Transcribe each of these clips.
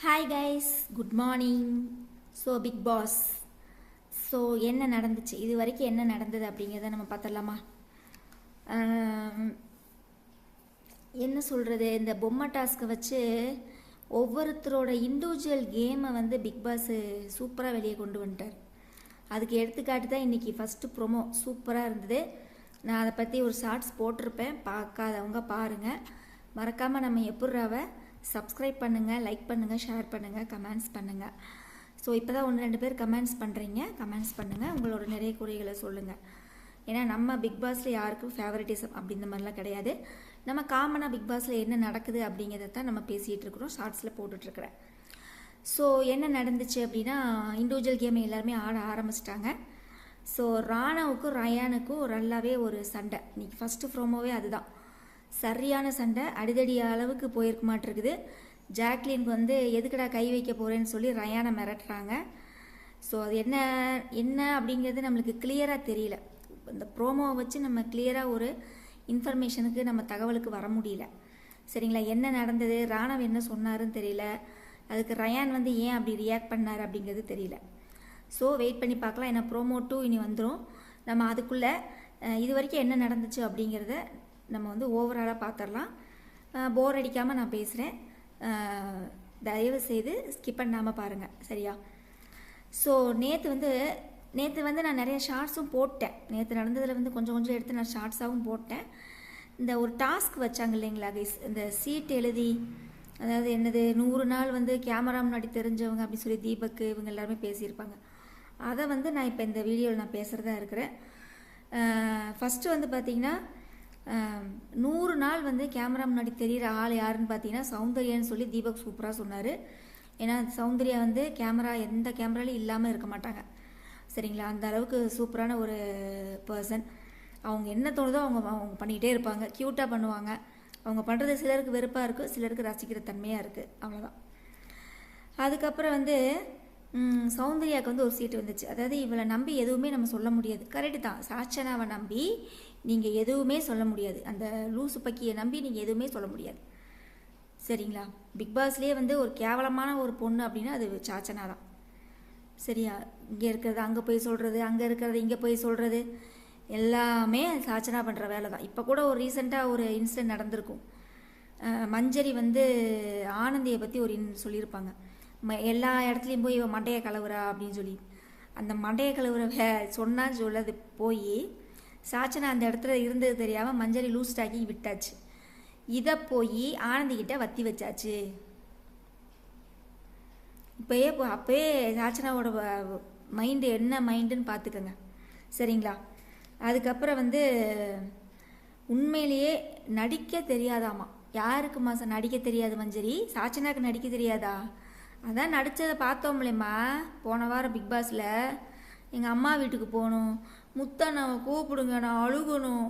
Hi guys, good morning. So Bigg Boss என்ன நடந்துச்சு, இது வரைக்கும் என்ன நடந்தது அப்படிங்கிறத நம்ம பார்த்துடலாமா? என்ன சொல்கிறது, இந்த பொம்மை டாஸ்க்கை வச்சு ஒவ்வொருத்தரோட இண்டிவிஜுவல் கேமை வந்து பிக் பாஸ் சூப்பராக வெளியே கொண்டு வந்துட்டார். அதுக்கு எடுத்துக்காட்டு தான் இன்றைக்கி ஃபஸ்ட்டு ப்ரோமோ சூப்பராக இருந்தது. நான் அதை பற்றி ஒரு ஷார்ட்ஸ் போட்டிருப்பேன், பார்க்காதவங்க பாருங்கள். மறக்காமல் நம்ம எப்பட்றாவை சப்ஸ்கிரைப் பண்ணுங்கள், லைக் பண்ணுங்கள், ஷேர் பண்ணுங்கள், கமெண்ட்ஸ் பண்ணுங்கள். ஸோ இப்போ தான் 1-2 பேர் கமெண்ட்ஸ் பண்ணுறீங்க. கமெண்ட்ஸ் பண்ணுங்கள், உங்களோட நிறைய குறைகளை சொல்லுங்கள். ஏன்னா நம்ம பிக் பாஸில் யாருக்கும் ஃபேவரட்டிசம் அப்படின்ற மாதிரிலாம் கிடையாது. நம்ம காமனாக பிக் பாஸில் என்ன நடக்குது அப்படிங்கிறத தான் நம்ம பேசிகிட்டு இருக்கிறோம், ஷார்ட்ஸில் போட்டுட்ருக்குறேன். ஸோ என்ன நடந்துச்சு அப்படின்னா, இண்டிவிஜுவல் கேமை எல்லாருமே ஆட ஆரம்பிச்சிட்டாங்க. ஸோ ராணாவுக்கும் ரயானுக்கும் நல்லாவே ஒரு சண்டை. இன்றைக்கி ஃபஸ்ட்டு ப்ரோமோவே அதுதான், சரியான சண்டை. அடிதடி அளவுக்கு போயிருக்க மாட்டிருக்குது. ஜாக்லினுக்கு வந்து எதுக்கடா கை வைக்க போகிறேன்னு சொல்லி ரயானை மிரட்டுறாங்க. ஸோ அது என்ன என்ன அப்படிங்கிறது நம்மளுக்கு கிளியராக தெரியல. இந்த ப்ரோமோவை வச்சு நம்ம கிளியராக ஒரு இன்ஃபர்மேஷனுக்கு நம்ம தகவலுக்கு வர முடியல. சரிங்களா? என்ன நடந்தது, ராணவ் என்ன சொன்னாருன்னு தெரியல. அதுக்கு ரயான் வந்து ஏன் அப்படி ரியாக்ட் பண்ணார் அப்படிங்கிறது தெரியல. ஸோ வெயிட் பண்ணி பார்க்கலாம். ஏன்னா ப்ரோமோ 2 இனி வந்துடும். நம்ம அதுக்குள்ளே இது வரைக்கும் என்ன நடந்துச்சு அப்படிங்கிறத நம்ம வந்து ஓவராலாக பார்த்துடலாம். போர் அடிக்காமல் நான் பேசுகிறேன், தயவு செய்து ஸ்கிப் பண்ணாமல் பாருங்கள், சரியா? ஸோ நேற்று வந்து நான் நிறைய ஷார்ட்ஸும் போட்டேன். நேற்று நடந்ததில் வந்து கொஞ்சம் எடுத்து நான் ஷார்ட்ஸாகவும் போட்டேன். இந்த ஒரு டாஸ்க் வச்சாங்க இல்லைங்களா கைஸ், இந்த சீட் எழுதி, அதாவது என்னது 100 நாள் வந்து கேமரா முன்னாடி தெரிஞ்சவங்க அப்படின்னு சொல்லி தீபக் இவங்க எல்லாருமே பேசியிருப்பாங்க. அதை வந்து நான் இப்போ இந்த வீடியோவில் நான் பேசுகிறதா இருக்கிறேன். ஃபஸ்ட்டு வந்து பார்த்திங்கன்னா 100 நாள் வந்து கேமரா முன்னாடி தெரிகிற ஆள் யாருன்னு பார்த்தீங்கன்னா சௌந்தர்யான்னு சொல்லி தீபக் சூப்பராக சொன்னார். ஏன்னா சௌந்தர்யா வந்து எந்த கேமராலையும் இல்லாமல் இருக்க மாட்டாங்க, சரிங்களா? அந்த அளவுக்கு சூப்பரான ஒரு பர்சன். அவங்க என்ன தோணுதோ அவங்க பண்ணிக்கிட்டே இருப்பாங்க, க்யூட்டாக பண்ணுவாங்க. அவங்க பண்ணுறது சிலருக்கு வெறுப்பாக இருக்குது, சிலருக்கு ரசிக்கிற தன்மையாக இருக்குது, அவ்வளோதான். அதுக்கப்புறம் வந்து சௌந்தர்யாவுக்கு வந்து ஒரு சீட்டு வந்துச்சு. அதாவது இவளை நம்பி எதுவுமே நம்ம சொல்ல முடியாது. கரெக்டு தான், சாச்சனாவை நம்பி நீங்கள் எதுவுமே சொல்ல முடியாது. அந்த லூசு பக்கியை நம்பி நீங்கள் எதுவுமே சொல்ல முடியாது, சரிங்களா? பிக் பாஸ்லேயே வந்து ஒரு கேவலமான ஒரு பொண்ணு அப்படின்னா அது சாச்சனா தான், சரியா? இங்கே இருக்கிறது அங்கே போய் சொல்கிறது, அங்கே இருக்கிறது இங்கே போய் சொல்கிறது, எல்லாமே சாச்சனா பண்ணுற வேலை தான். இப்போ கூட ஒரு ரீசெண்டாக ஒரு இன்சிடென்ட் நடந்திருக்கும். மஞ்சரி வந்து ஆனந்தியை பற்றி ஒரு சொல்லியிருப்பாங்க. எல்லா இடத்துலையும் போய் இவன் மண்டையை கலவுறா அப்படின்னு சொல்லி. அந்த மண்டையை கலவுற சொன்னான்னு சொல்லது போய் சாச்சனா அந்த இடத்துல இருந்தது தெரியாமல் மஞ்சரி லூஸ் டாக்கி விட்டாச்சு. இதை போய் ஆனந்திக்கிட்ட வத்தி வச்சாச்சு. அப்போயே சாச்சனாவோட மைண்டு என்ன மைண்டுன்னு பார்த்துக்கோங்க, சரிங்களா? அதுக்கப்புறம் வந்து உண்மையிலேயே நடிக்க தெரியாதாமா. யாருக்கு மாதம் நடிக்க தெரியாது மஞ்சரி? சாச்சனாக்கு நடிக்க தெரியாதா? அதான் நடித்ததை பார்த்தோம்லேம்மா போன வாரம் பிக் பாஸில். எங்கள் அம்மா வீட்டுக்கு போகணும், முத்தண்ணாவை கூப்பிடுங்க, நான் அழுகணும்.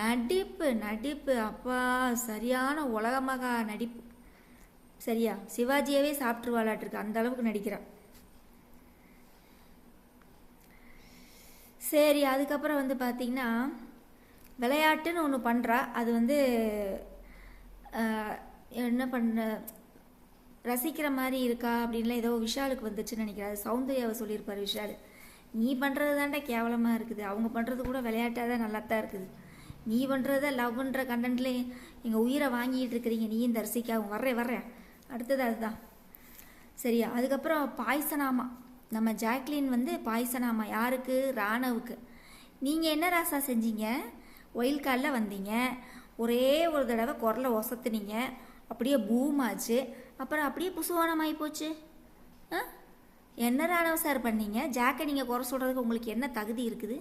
நடிப்பு அப்பா, சரியான உலகமாக நடிப்பு, சரியா? சிவாஜியவே சாப்பிட்ருவாளாட்டிருக்கு, அந்த அளவுக்கு நடிக்கிறான். சரி, அதுக்கப்புறம் வந்து பார்த்திங்கன்னா விளையாட்டுன்னு ஒன்று பண்ணுறா. அது வந்து என்ன பண்ண ரசிக்கிற மாதிரி இருக்கா அப்படின்லாம் ஏதோ விஷாலுக்கு வந்துச்சுன்னு நினைக்கிறேன். அது சௌந்தர்யாவை சொல்லியிருப்பார் விஷால். நீ பண்ணுறது தாண்டா கேவலமாக இருக்குது, அவங்க பண்ணுறது கூட விளையாட்டாக தான் நல்லா தான் இருக்குது. நீ பண்ணுறது தான் லவ் பண்ணுற கண்டென்ட்ல எங்கள் உயிரை வாங்கிட்டு இருக்கிறீங்க நீயும் தரிசிக்காவும். வர்றேன் அடுத்தது அதுதான், சரியா? அதுக்கப்புறம் பாய்சனாமா, நம்ம ஜாக்லின் வந்து பாய்சனாமா. யாருக்கு? ராணவுக்கு. நீங்கள் என்ன ராசா செஞ்சீங்க? ஒயில் காலில் வந்தீங்க, ஒரே ஒரு தடவை குரலை ஒசத்துனீங்க, அப்படியே பூமாச்சு, அப்புறம் அப்படியே புசுவானமாகி போச்சு. என்ன ராணவ சார் பண்ணீங்க? ஜாக்கை நீங்கள் குறை சொல்கிறதுக்கு உங்களுக்கு என்ன தகுதி இருக்குது?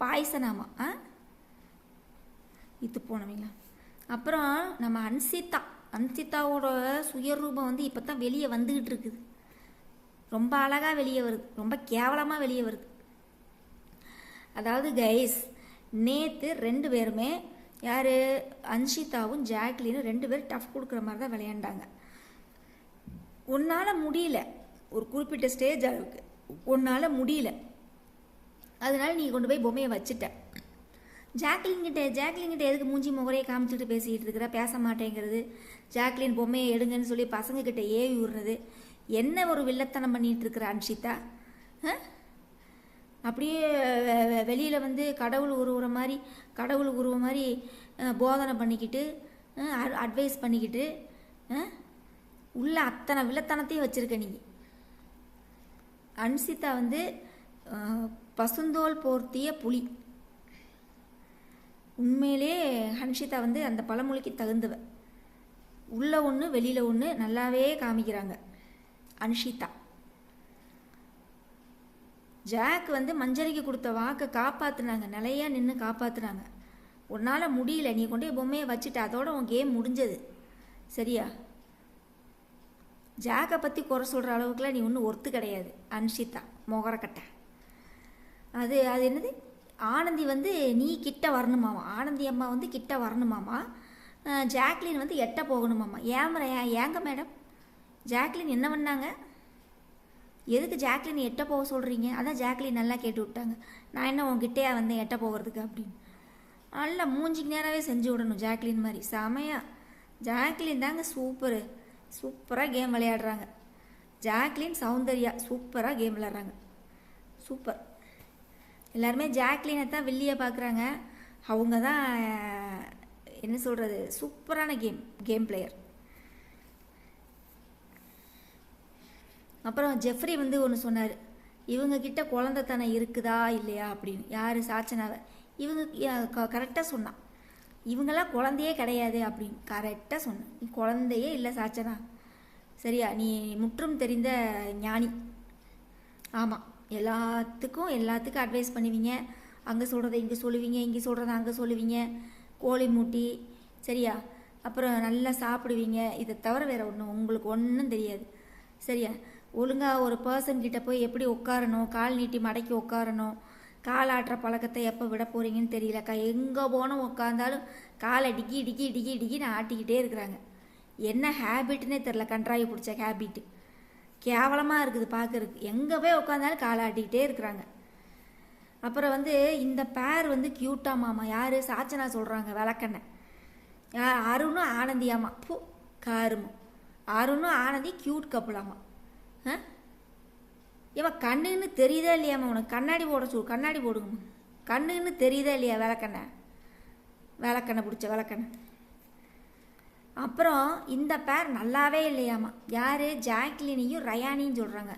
பாய்சனாமா இது போனவங்களா. அப்புறம் நம்ம அன்சிதாவோட சுயரூபம் வந்து இப்போ தான் வெளியே வந்துக்கிட்டு இருக்குது. ரொம்ப அழகாக வெளியே வருது, ரொம்ப கேவலமாக வெளியே வருது. அதாவது கைஸ், நேற்று 2 பேருமே யார், அன்ஷிதாவும் ஜாக்லினும் 2 பேரும் டஃப் கொடுக்குற மாதிரி தான் விளையாண்டாங்க. உன்னால் முடியல, ஒரு குறிப்பிட்ட ஸ்டேஜ் அளவுக்கு உன்னால் முடியல, அதனால் நீ கொண்டு போய் பொம்மையை வச்சுட்ட. ஜாக்லின் கிட்ட எதுக்கு மூஞ்சி முகரையை காமிச்சிட்டு பேசிக்கிட்டு இருக்கிற, பேச மாட்டேங்கிறது, ஜாக்லின் பொம்மையை எடுங்கன்னு சொல்லி பசங்கக்கிட்ட ஏவி விடுறது, என்ன ஒரு வில்லத்தனம் பண்ணிகிட்டு இருக்கிற அன்ஷிதா? அப்படியே வெளியில் வந்து கடவுள் உருவ மாதிரி போதனை பண்ணிக்கிட்டு அட்வைஸ் பண்ணிக்கிட்டு உள்ள அத்தனை வில்லத்தனத்தையும் வச்சுருக்க நீ. அன்ஷிதா வந்து பசுந்தோல் போர்த்திய புலி. உண்மையிலே ஹன்ஷிதா வந்து அந்த பழமொழிக்கு தகுந்தவ. உள்ள ஒன்று வெளியில் ஒன்று நல்லாவே காமிக்கிறாங்க அன்ஷிதா. ஜாக் வந்து மஞ்சரிக்கு கொடுத்த வாக்கை காப்பாற்றுனாங்க, நிலையாக நின்று காப்பாற்றுனாங்க. உன்னால் முடியல, நீ கொண்டு போய் பொம்மையை வச்சுட்டு அதோட உன் கேம் முடிஞ்சது. சரியா? ஜாக்கை பற்றி குறை சொல்கிற அளவுக்குலாம் நீ ஒன்றும் ஒர்த்து கிடையாது அன்ஷிதா மொகரக்கட்டை. அது என்னது, ஆனந்தி வந்து நீ கிட்ட வரணுமாமா, ஆனந்தி அம்மா வந்து கிட்ட வரணுமாமா, ஜாக்லின் வந்து எட்ட போகணுமாமா. ஏங்க மேடம், ஜாக்லின் என்ன பண்ணாங்க? எதுக்கு ஜாக்லின் எட்ட போக சொல்கிறீங்க? அதான் ஜாக்லின் நல்லா கேட்டு விட்டாங்க, நான் என்ன உங்ககிட்டயா வந்தேன் எட்ட போகிறதுக்கு அப்படின்னு. நல்லா மூஞ்சிக்கு நேராகவே செஞ்சு விடணும் ஜாக்லின் மாதிரி. செமையா ஜாக்லின் தாங்க சூப்பராக கேம் விளையாடுறாங்க. ஜாக்லின் சௌந்தர்யா சூப்பராக கேம் விளையாடுறாங்க. சூப்பர். எல்லாருமே ஜாக்லினை தான் வில்லியை பார்க்குறாங்க. அவங்க தான் என்ன சொல்கிறது, சூப்பரான கேம் பிளேயர். அப்புறம் ஜெஃப்ரி வந்து ஒன்று சொன்னார், இவங்கக்கிட்ட குழந்தைத்தனம் இருக்குதா இல்லையா அப்படின்னு. யார்? சாச்சனாவை. இவங்க கரெக்டாக சொன்னான், இவங்கெல்லாம் குழந்தையே கிடையாது அப்படின்னு கரெக்டாக சொன்னேன். நீ குழந்தையே இல்லை சாச்சனா. சரியா? நீ முற்றும் தெரிந்த ஞானி. ஆமாம், எல்லாத்துக்கும் அட்வைஸ் பண்ணுவீங்க. அங்கே சொல்கிறத இங்கே சொல்லுவீங்க, இங்கே சொல்கிறத அங்கே சொல்லுவீங்க. கோழி மூட்டி. சரியா? அப்புறம் நல்லா சாப்பிடுவீங்க. இதை தவிர வேறு உங்களுக்கு ஒன்றும் தெரியாது. சரியா? ஒழுங்காக ஒரு பர்சன்கிட்ட போய் எப்படி உட்காரணும், கால் நீட்டி மடக்கி உட்காரணும், கால் ஆட்டுற பழக்கத்தை எப்போ விட போகிறீங்கன்னு தெரியலக்கா. எங்கே போனோம் உட்காந்தாலும் காலை டிக்கின்னு ஆட்டிக்கிட்டே இருக்கிறாங்க. என்ன ஹேபிட்னே தெரில, கன்றாயி பிடிச்ச ஹேபிட்டு. கேவலமாக இருக்குது பார்க்குறதுக்கு. எங்கே போய் உட்காந்தாலும் காலை ஆட்டிக்கிட்டே இருக்கிறாங்க. அப்புறம் வந்து இந்த பேர் வந்து க்யூட்டாமாம்மா. யார்? சாச்சனா சொல்கிறாங்க. விளக்கண்ண அருணும் ஆனந்தியாமா. காருமா அருணும் ஆனந்தி க்யூட் கப்புலாமா. ஏம்மா கண்ணுன்னு தெரியுதா இல்லையாம்மா உனக்கு? கண்ணாடி போடுங்கம்மா. கண்ணுன்னு தெரியுதா இல்லையா? விளக்கண்ணை பிடிச்ச விளக்கண்ணை. அப்புறம் இந்த பேர் நல்லாவே இல்லையாம்மா. யார்? ஜாக்லினையும் ரயானியும் சொல்கிறாங்க.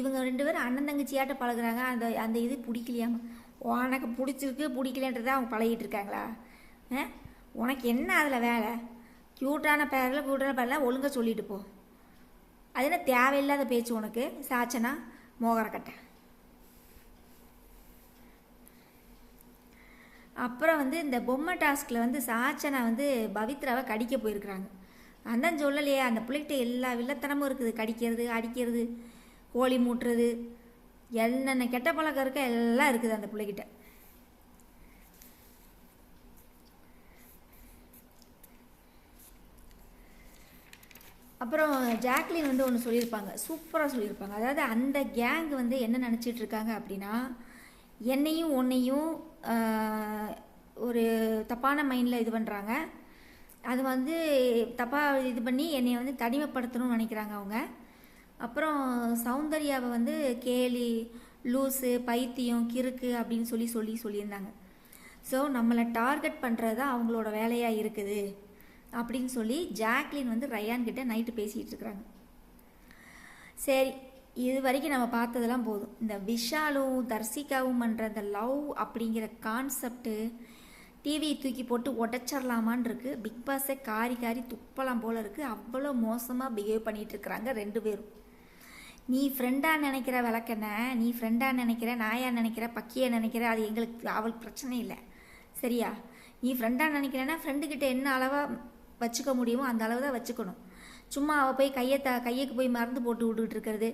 இவங்க 2 பேரும் அண்ணன் தங்கச்சியாட்ட பழகுறாங்க. அந்த இது பிடிக்கலையாம்மா. உனக்கு பிடிக்கலன்றதை அவங்க பழகிட்டு இருக்காங்களா? உனக்கு என்ன அதில் வேலை? க்யூட்டான பேரெலாம் ஒழுங்காக சொல்லிட்டு போ. அது என்ன தேவையில்லாத பேச்சு உனக்கு சாச்சனா மோகரக்கட்டை. அப்புறம் வந்து இந்த பொம்மை டாஸ்கில் வந்து சாச்சனா வந்து பவித்ராவை கடிக்க போயிருக்கிறாங்க. அதான் சொல்லலையே, அந்த பிள்ளைகிட்ட எல்லா வில்லத்தனமும் இருக்குது. கடிக்கிறது, அடிக்கிறது, கோழி மூட்டுறது, என்னென்ன கெட்ட பழக்கம் இருக்க எல்லாம் இருக்குது அந்த பிள்ளைகிட்ட. அப்புறம் ஜாக்லின் வந்து ஒன்று சொல்லியிருப்பாங்க, சூப்பராக சொல்லியிருப்பாங்க. அதாவது அந்த கேங் வந்து என்ன நினச்சிட்டு இருக்காங்க அப்படின்னா, என்னையும் உன்னையும் ஒரு தப்பான மைண்டில் இது பண்ணுறாங்க. அது வந்து தப்பாக இது பண்ணி என்னை வந்து தனிமைப்படுத்தணும்னு நினைக்கிறாங்க அவங்க. அப்புறம் சௌந்தர்யாவை வந்து கேலி, லூஸு, பைத்தியம், கிறுக்கு அப்படின்னு சொல்லியிருந்தாங்க. ஸோ நம்மளை டார்கெட் பண்ணுறது தான் அவங்களோட வேலையாக இருக்குது அப்படின்னு சொல்லி ஜாக்லின் வந்து ரயான்கிட்ட நைட்டு பேசிகிட்டு இருக்கிறாங்க. சரி, இது வரைக்கும் நம்ம பார்த்ததெல்லாம் போதும். இந்த விஷாலும் தர்சிகாவும் பண்ணுற இந்த லவ் அப்படிங்கிற கான்செப்டு டிவி தூக்கி போட்டு உடச்சிடலாமான் இருக்குது. பிக் பாஸை காரி துப்பலாம் போல் இருக்குது. அவ்வளோ மோசமாக பிஹேவ் பண்ணிகிட்டு இருக்கிறாங்க 2 பேரும். நீ ஃப்ரெண்டாக நினைக்கிற விளக்கண்ண, நீ ஃப்ரெண்டாக நினைக்கிற, நாயா நினைக்கிற, பக்கியை நினைக்கிற, அது எங்களுக்கு அவளுக்கு பிரச்சனை இல்லை. சரியா? நீ ஃப்ரெண்டாக நினைக்கிறேன்னா ஃப்ரெண்டுக்கிட்ட என்ன அளவாக வச்சுக்க முடியுமோ அந்த அளவு தான் வச்சுக்கணும். சும்மா அவள் போய் கையைக்கு போய் மருந்து போட்டு விட்டுக்கிட்டு இருக்கிறது.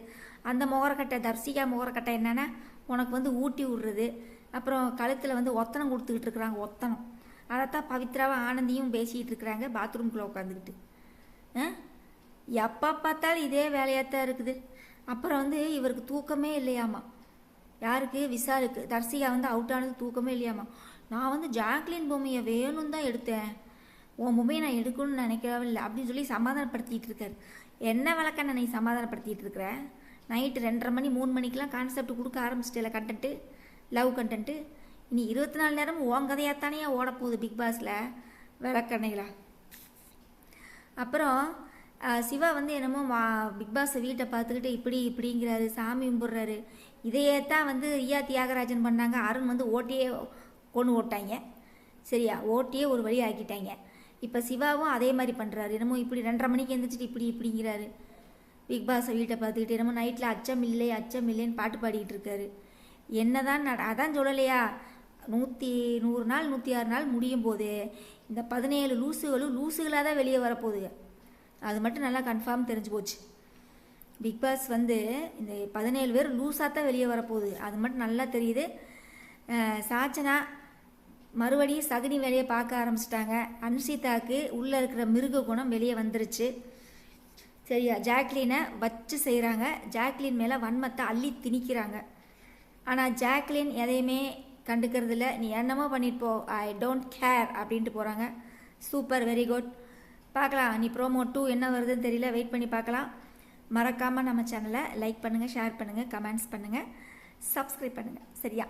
அந்த முகரக்கட்டை தர்சிகா முகரக்கட்டை என்னென்னா உனக்கு வந்து ஊட்டி விடுறது. அப்புறம் கழுத்தில் வந்து ஒத்தனம் கொடுத்துக்கிட்டு இருக்கிறாங்க. ஒத்தனம் அதைத்தான் பவித்ராவை ஆனந்தியும் பேசிகிட்டு இருக்கிறாங்க பாத்ரூம்குள்ளே உட்காந்துக்கிட்டு. எப்போ பார்த்தாலும் இதே வேலையாகத்தான் இருக்குது. அப்புறம் வந்து இவருக்கு தூக்கமே இல்லையாமா. யாருக்கு? விஷாலுக்கு. தர்சிகா வந்து அவுட் ஆனது தூக்கமே இல்லையாமா. நான் வந்து ஜாக்லின் பொம்மையை வேணும்னு தான் எடுத்தேன், உன் பொம்மையை நான் எடுக்கணும்னு நினைக்கவே இல்லை அப்படின்னு சொல்லி சமாதானப்படுத்திட்டு இருக்காரு. என்ன விளக்கண்ண நீ சமாதானப்படுத்திட்டு இருக்கிற? நைட்டு 2:30 மணி 3 மணிக்கெலாம் கான்செப்ட் கொடுக்க ஆரம்பிச்சிட்டேல, கண்டென்ட்டு, லவ் கண்டென்ட்டு. இனி 24 நேரமும் உன் கதையாத்தானே ஓடப்போகுது பிக் பாஸில், விளக்கண்ணைகளா. அப்புறம் சிவா வந்து என்னமோ பிக் பாஸ் வீட்டை பார்த்துக்கிட்டு இப்படிங்கிறாரு, சாமி கும்பிட்றாரு. இதையே தான் வந்து ரியா தியாகராஜன் பண்ணாங்க. அருண் வந்து ஓட்டியே கொண்டு ஓட்டாங்க, சரியா, ஓட்டியே ஒரு வழி ஆக்கிட்டாங்க. இப்போ சிவாவும் அதே மாதிரி பண்ணுறாரு. என்னமோ இப்படி 2:30 மணிக்கு எழுந்திரிச்சிட்டு இப்படிங்கிறாரு. பிக் பாஸை வீட்டை பார்த்துக்கிட்டு என்னமோ நைட்டில் அச்சம் இல்லைன்னு பாட்டு பாடிக்கிட்டு இருக்காரு. என்ன தான் அதான் சொல்லலையா, 100 நாள் 106 நாள் முடியும் போது இந்த 17 லூசுகளாக தான் வெளியே வரப்போகுதுங்க. அது மட்டும் நல்லா கன்ஃபார்ம் தெரிஞ்சு போச்சு. பிக் பாஸ் வந்து இந்த 17 பேர் லூஸாக தான் வெளியே வரப்போகுது, அது மட்டும் நல்லா தெரியுது. சாச்சனா மறுபடியும் சகுனி வேலையை பார்க்க ஆரம்பிச்சிட்டாங்க. அன்ஷிதாவுக்கு உள்ளே இருக்கிற மிருக குணம் வெளியே வந்துருச்சு, சரியா. ஜாக்லினை வச்சு செய்கிறாங்க, ஜாக்லின் மேலே வன்மத்தை அள்ளி திணிக்கிறாங்க. ஆனால் ஜாக்லின் எதையுமே கண்டுக்கிறதில்ல. நீ என்னமோ பண்ணிட்டு போ, ஐ டோன்ட் கேர் அப்படின்ட்டு போகிறாங்க. Super, very good. பார்க்கலாம், நீ ப்ரோமோ 2 என்ன வருதுன்னு தெரியல, வெயிட் பண்ணி பார்க்கலாம். மறக்காமல் நம்ம சேனலை லைக் பண்ணுங்கள், ஷேர் பண்ணுங்கள், கமெண்ட்ஸ் பண்ணுங்கள், சப்ஸ்கிரைப் பண்ணுங்கள், சரியா.